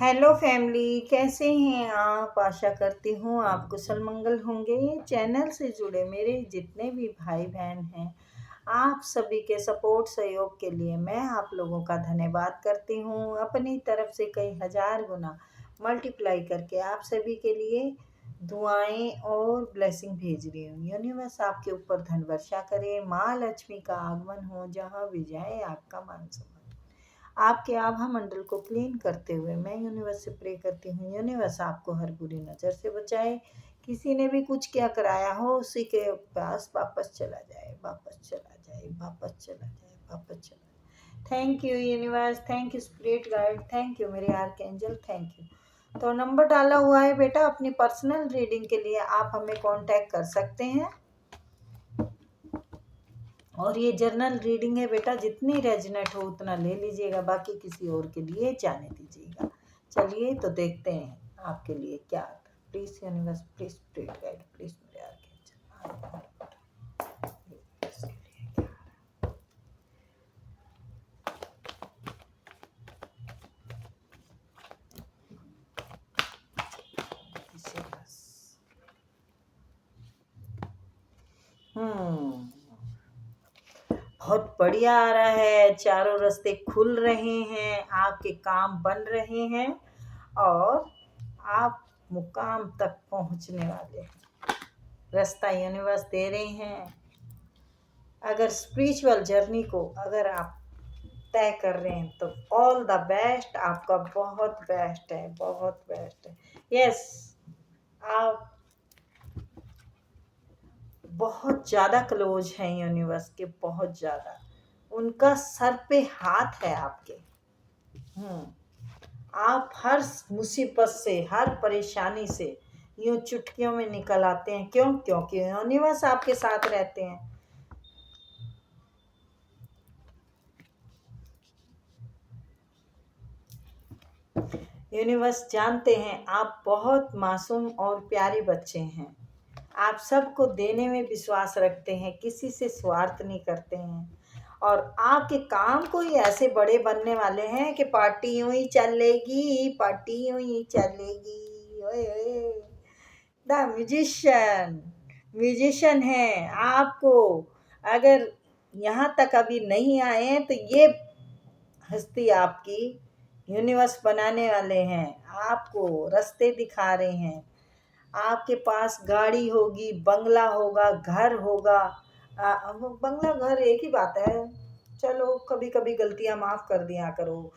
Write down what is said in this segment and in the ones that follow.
Hello family, कैसे हैं आप। आशा करती हूँ आप कुशल मंगल होंगे। चैनल से जुड़े मेरे जितने भी भाई बहन हैं, आप सभी के सपोर्ट सहयोग के लिए मैं आप लोगों का धन्यवाद करती हूँ। अपनी तरफ से कई हजार गुना मल्टीप्लाई करके आप सभी के लिए दुआएं और ब्लेसिंग भेज रही हूँ। यूनिवर्स आपके ऊपर धन वर्षा करे, माँ लक्ष्मी का आगमन हो, जहाँ भी जाए आपका मान सम्मान। आपके आभा मंडल को क्लीन करते हुए मैं यूनिवर्स से प्रे करती हूँ, यूनिवर्स आपको हर बुरी नज़र से बचाए। किसी ने भी कुछ क्या कराया हो उसी के पास वापस चला जाए, वापस चला जाए, वापस चला जाए, वापस चला जाए। Thank you universe, thank you spirit guide, thank you मेरे आर्कएंजल, थैंक यू। तो नंबर डाला हुआ है बेटा, अपनी पर्सनल रीडिंग के लिए आप हमें कांटेक्ट कर सकते हैं। और ये जर्नल रीडिंग है बेटा, जितनी रेजनेट हो उतना ले लीजिएगा, बाकी किसी और के लिए जाने दीजिएगा। चलिए तो देखते हैं आपके लिए क्या आता है। Please universe, please spirit guide, please मेरे आर्कएंजल। बहुत बढ़िया आ रहा है, चारों रास्ते खुल रहे हैं, आपके काम बन रहे हैं और आप मुकाम तक पहुंचने वाले हैं। रास्ता यूनिवर्स दे रहे हैं। अगर स्पिरिचुअल जर्नी को अगर आप तय कर रहे हैं तो ऑल द बेस्ट, आपका बहुत बेस्ट है, बहुत बेस्ट है। यस, आप बहुत ज़्यादा क्लोज हैं यूनिवर्स के, बहुत ज़्यादा। उनका सर पे हाथ है आपके। आप हर मुसीबत से, हर परेशानी से यूं चुटकियों में निकल आते हैं। क्यों? क्योंकि यूनिवर्स आपके साथ रहते हैं। यूनिवर्स जानते हैं आप बहुत मासूम और प्यारे बच्चे हैं। आप सबको देने में विश्वास रखते हैं, किसी से स्वार्थ नहीं करते हैं। और आपके काम कोई ऐसे बड़े बनने वाले हैं कि पार्टी यूं ही चलेगी, पार्टी यूं ही चलेगी। ओए ओए, द म्यूजिशियन, म्यूजिशियन है आपको। अगर यहाँ तक अभी नहीं आए हैं तो ये हस्ती आपकी यूनिवर्स बनाने वाले हैं, आपको रास्ते दिखा रहे हैं। आपके पास गाड़ी होगी, बंगला होगा, घर होगा। बंगला घर एक ही बात है, चलो कभी कभी गलतियां माफ कर दिया करो।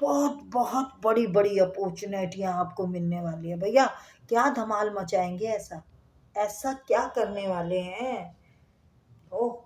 बहुत बहुत बड़ी बड़ी अपॉर्चुनिटियां आपको मिलने वाली है भैया। क्या धमाल मचाएंगे, ऐसा ऐसा क्या करने वाले हैं। ओह,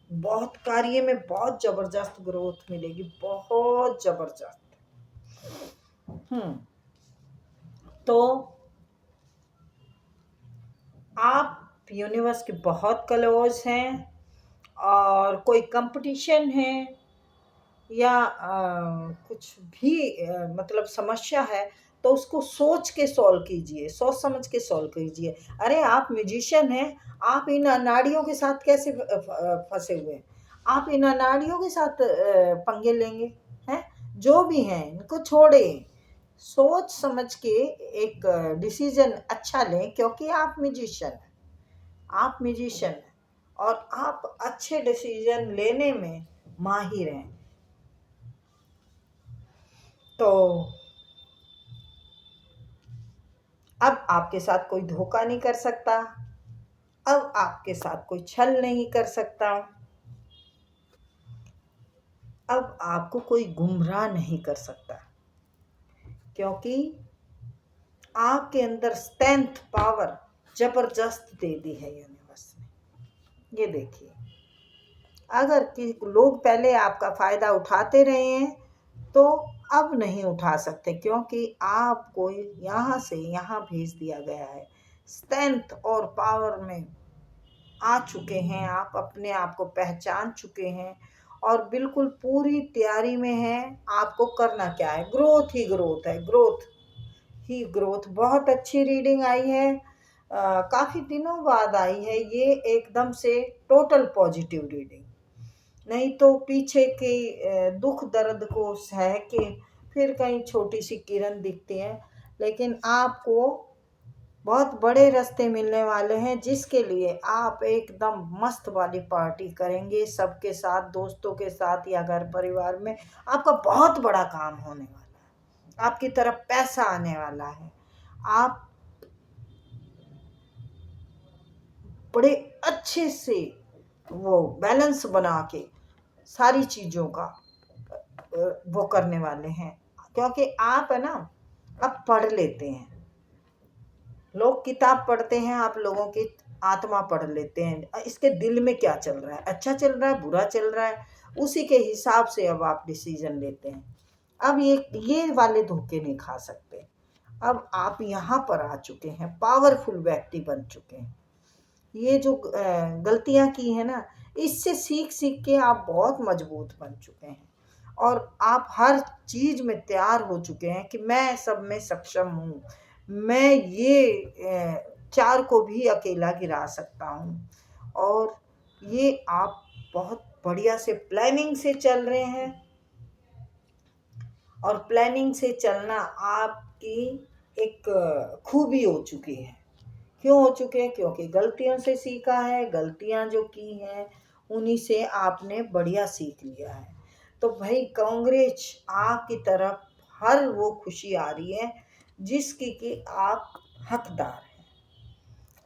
बहुत कार्य में बहुत जबरदस्त ग्रोथ मिलेगी, बहुत जबरदस्त। तो आप यूनिवर्स के बहुत क्लोज हैं और कोई कंपटीशन है या कुछ भी मतलब समस्या है तो उसको सोच के सॉल्व कीजिए, सोच समझ के सॉल्व कीजिए। अरे आप म्यूजिशियन हैं, आप इन अनाड़ियों के साथ कैसे फंसे हुए हैं। आप इन अनाड़ियों के साथ पंगे लेंगे हैं। जो भी हैं इनको छोड़े, सोच समझ के एक डिसीजन अच्छा लें, क्योंकि आप म्यूजिशियन हैं, आप म्यूजिशियन हैं और आप अच्छे डिसीजन लेने में माहिर हैं। तो अब आपके साथ कोई धोखा नहीं कर सकता, अब आपके साथ कोई छल नहीं कर सकता, अब आपको कोई गुमराह नहीं कर सकता, क्योंकि आपके अंदर स्ट्रेंथ, पावर जबरदस्त दे दी है यूनिवर्स ने। ये देखिए, अगर कि लोग पहले आपका फायदा उठाते रहे हैं तो अब नहीं उठा सकते, क्योंकि आपको यहाँ से यहाँ भेज दिया गया है। स्ट्रेंथ और पावर में आ चुके हैं, आप अपने आप को पहचान चुके हैं और बिल्कुल पूरी तैयारी में हैं। आपको करना क्या है, ग्रोथ ही ग्रोथ है, ग्रोथ ही ग्रोथ। बहुत अच्छी रीडिंग आई है, काफ़ी दिनों बाद आई है ये, एकदम से टोटल पॉजिटिव रीडिंग। नहीं तो पीछे के दुख दर्द को सह के फिर कहीं छोटी सी किरण दिखती है, लेकिन आपको बहुत बड़े रास्ते मिलने वाले हैं, जिसके लिए आप एकदम मस्त वाली पार्टी करेंगे सबके साथ, दोस्तों के साथ या घर परिवार में। आपका बहुत बड़ा काम होने वाला है, आपकी तरफ पैसा आने वाला है। आप बड़े अच्छे से वो बैलेंस बना के सारी चीज़ों का वो करने वाले हैं, क्योंकि आप है ना, अब पढ़ लेते हैं। लोग किताब पढ़ते हैं, आप लोगों की आत्मा पढ़ लेते हैं, इसके दिल में क्या चल रहा है, अच्छा चल रहा है, बुरा चल रहा है, उसी के हिसाब से अब आप डिसीजन लेते हैं। अब ये वाले धोखे नहीं खा सकते। अब आप यहाँ पर आ चुके हैं, पावरफुल व्यक्ति बन चुके हैं। ये जो गलतियाँ की है ना, इससे सीख सीख के आप बहुत मजबूत बन चुके हैं, और आप हर चीज़ में तैयार हो चुके हैं कि मैं सब में सक्षम हूँ, मैं ये 4 को भी अकेला गिरा सकता हूँ। और ये आप बहुत बढ़िया से प्लानिंग से चल रहे हैं, और प्लानिंग से चलना आपकी एक खूबी हो चुकी है। क्यों हो चुके हैं? क्योंकि गलतियों से सीखा है, गलतियां जो की हैं उन्हीं से आपने बढ़िया सीख लिया है। तो भाई कांग्रेस, आपकी तरफ हर वो खुशी आ रही है जिसकी कि आप हकदार हैं।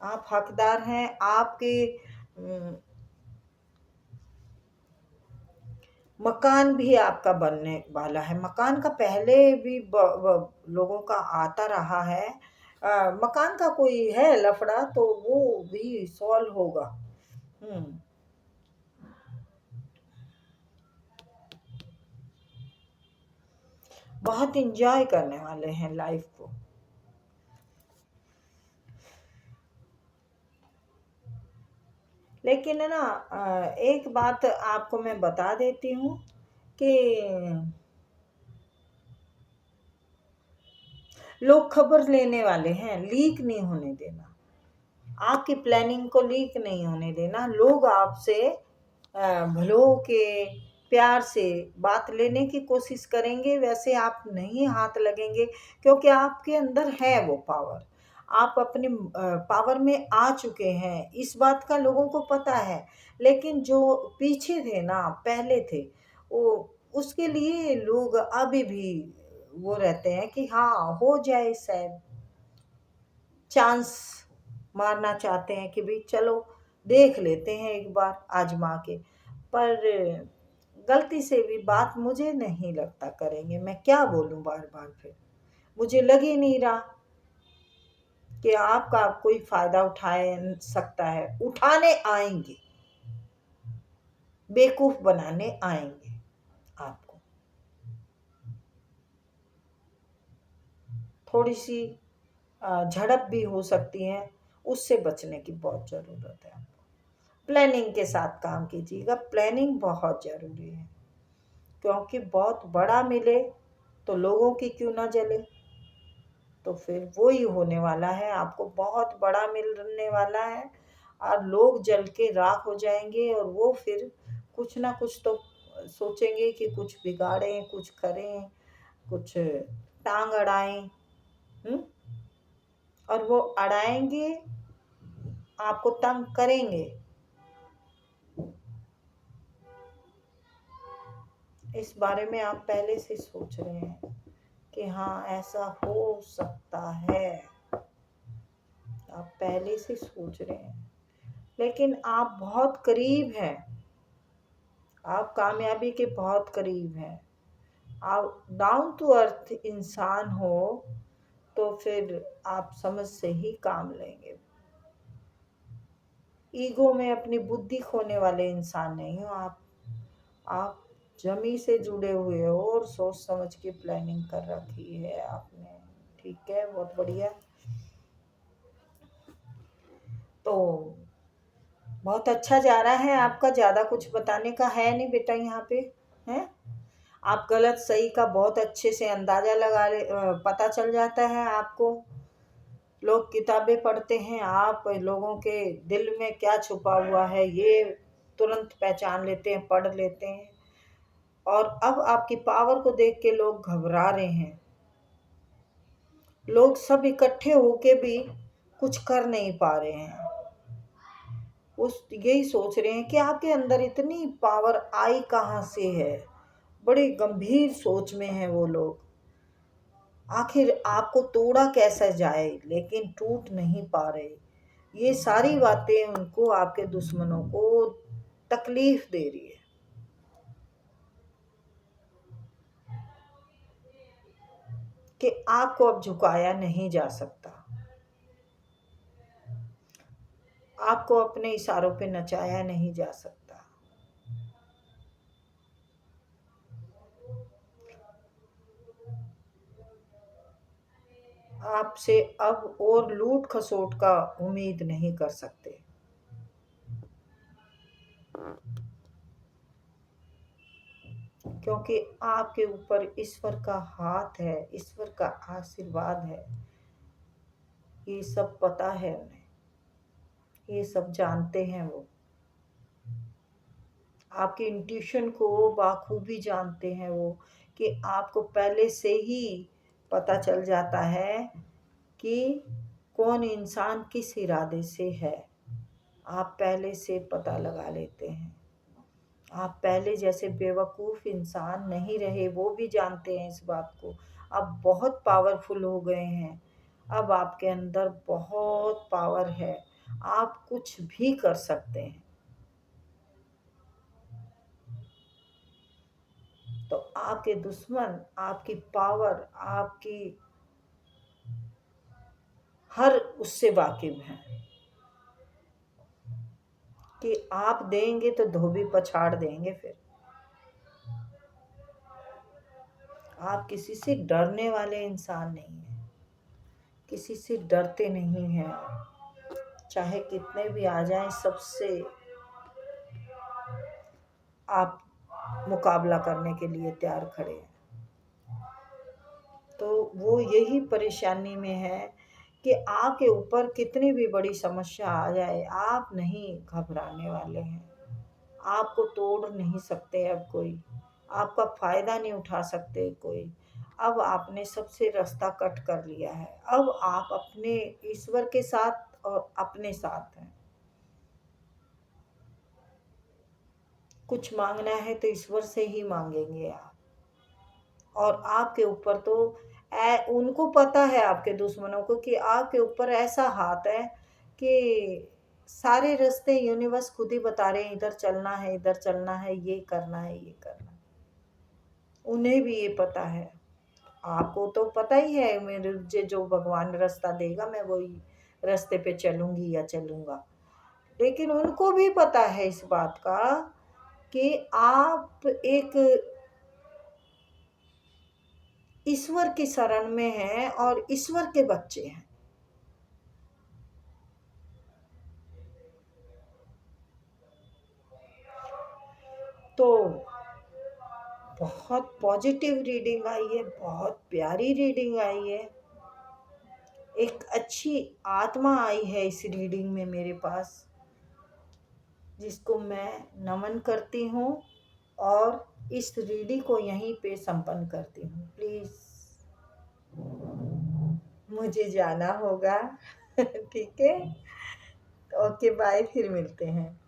आप हकदार हैं। आपके मकान भी आपका बनने वाला है। मकान का पहले भी लोगों का आता रहा है। मकान का कोई है लफड़ा तो वो भी सॉल्व होगा। बहुत इंजॉय करने वाले हैं लाइफ को। लेकिन है ना, एक बात आपको मैं बता देती हूँ कि लोग खबर लेने वाले हैं, लीक नहीं होने देना। आपकी प्लानिंग को लीक नहीं होने देना। लोग आपसे भलों के प्यार से बात लेने की कोशिश करेंगे, वैसे आप नहीं हाथ लगेंगे, क्योंकि आपके अंदर है वो पावर। आप अपने पावर में आ चुके हैं, इस बात का लोगों को पता है। लेकिन जो पीछे थे ना, पहले थे, वो उसके लिए लोग अभी भी वो रहते हैं कि हाँ हो जाए, शायद चांस मारना चाहते हैं कि भाई चलो देख लेते हैं एक बार आजमा के। पर गलती से भी बात मुझे नहीं लगता करेंगे। मैं क्या बोलूं बार बार, फिर मुझे लग ही नहीं रहा कि आपका कोई फायदा उठाए सकता है। उठाने आएंगे, बेवकूफ बनाने आएंगे आपको। थोड़ी सी झड़प भी हो सकती है, उससे बचने की बहुत ज़रूरत है। प्लानिंग के साथ काम कीजिएगा, प्लानिंग बहुत ज़रूरी है, क्योंकि बहुत बड़ा मिले तो लोगों की क्यों ना जले। तो फिर वो ही होने वाला है, आपको बहुत बड़ा मिलने वाला है, और लोग जल के राख हो जाएंगे, और वो फिर कुछ ना कुछ तो सोचेंगे कि कुछ बिगाड़ें, कुछ करें, कुछ टांग अड़ाएं। और वो अड़ाएंगे, आपको तंग करेंगे। इस बारे में आप पहले से सोच रहे हैं कि हाँ ऐसा हो सकता है, आप पहले से सोच रहे हैं। लेकिन आप बहुत करीब हैं, आप कामयाबी के बहुत करीब हैं। आप डाउन टू अर्थ इंसान हो तो फिर आप समझ से ही काम लेंगे। ईगो में अपनी बुद्धि खोने वाले इंसान नहीं हो आप जमी से जुड़े हुए हो, और सोच समझ के प्लानिंग कर रखी है आपने। ठीक है, बहुत बढ़िया। तो बहुत अच्छा जा रहा है आपका, ज़्यादा कुछ बताने का है नहीं बेटा यहाँ पे। हैं, आप गलत सही का बहुत अच्छे से अंदाज़ा लगा ले, पता चल जाता है आपको। लोग किताबें पढ़ते हैं, आप लोगों के दिल में क्या छुपा हुआ है ये तुरंत पहचान लेते हैं, पढ़ लेते हैं। और अब आपकी पावर को देख के लोग घबरा रहे हैं। लोग सब इकट्ठे होके भी कुछ कर नहीं पा रहे हैं। यही सोच रहे हैं कि आपके अंदर इतनी पावर आई कहाँ से है। बड़ी गंभीर सोच में हैं वो लोग। आखिर आपको तोड़ा कैसे जाए, लेकिन टूट नहीं पा रहे। ये सारी बातें उनको, आपके दुश्मनों को तकलीफ दे रही है। कि आपको अब झुकाया नहीं जा सकता, आपको अपने इशारों पे नचाया नहीं जा सकता। आपसे अब और लूट खसोट का उम्मीद नहीं कर सकते। क्योंकि आपके ऊपर ईश्वर का हाथ है, ईश्वर का आशीर्वाद है। ये सब पता है उन्हें, ये सब जानते हैं वो। आपके इंट्यूशन को बाखूबी जानते हैं वो, कि आपको पहले से ही पता चल जाता है कि कौन इंसान किस इरादे से है। आप पहले से पता लगा लेते हैं। आप पहले जैसे बेवकूफ़ इंसान नहीं रहे, वो भी जानते हैं इस बात को। अब बहुत पावरफुल हो गए हैं। अब आपके अंदर बहुत पावर है, आप कुछ भी कर सकते हैं। तो आपके दुश्मन आपकी पावर, आपकी हर उससे वाकिफ हैं कि आप देंगे तो धोबी पछाड़ देंगे। फिर आप किसी से डरने वाले इंसान नहीं हैं, किसी से डरते नहीं हैं। चाहे कितने भी आ जाएं, सबसे आप मुकाबला करने के लिए तैयार खड़े हैं। तो वो यही परेशानी में है कि आपके ऊपर कितनी भी बड़ी समस्या आ जाए, आप नहीं घबराने वाले हैं। आपको तोड़ नहीं सकते अब कोई, आपका फ़ायदा नहीं उठा सकते कोई। अब आपने सबसे रास्ता कट कर लिया है। अब आप अपने ईश्वर के साथ और अपने साथ हैं। कुछ मांगना है तो ईश्वर से ही मांगेंगे आप। और आपके ऊपर तो उनको पता है, आपके दुश्मनों को, कि आपके ऊपर ऐसा हाथ है कि सारे रास्ते यूनिवर्स खुद ही बता रहे हैं, इधर चलना है, इधर चलना है, ये करना है, ये करना है। उन्हें भी ये पता है। आपको तो पता ही है, मेरे जो भगवान रास्ता देगा मैं वही रास्ते पे चलूंगी या चलूंगा। लेकिन उनको भी पता है इस बात का कि आप एक ईश्वर की शरण में हैं और ईश्वर के बच्चे हैं। तो बहुत पॉजिटिव रीडिंग आई है, बहुत प्यारी रीडिंग आई है। एक अच्छी आत्मा आई है इस रीडिंग में मेरे पास, जिसको मैं नमन करती हूँ और इस रीडिंग को यहीं पे संपन्न करती हूँ। प्लीज़ मुझे जाना होगा। ठीक है, ओके बाय, फिर मिलते हैं।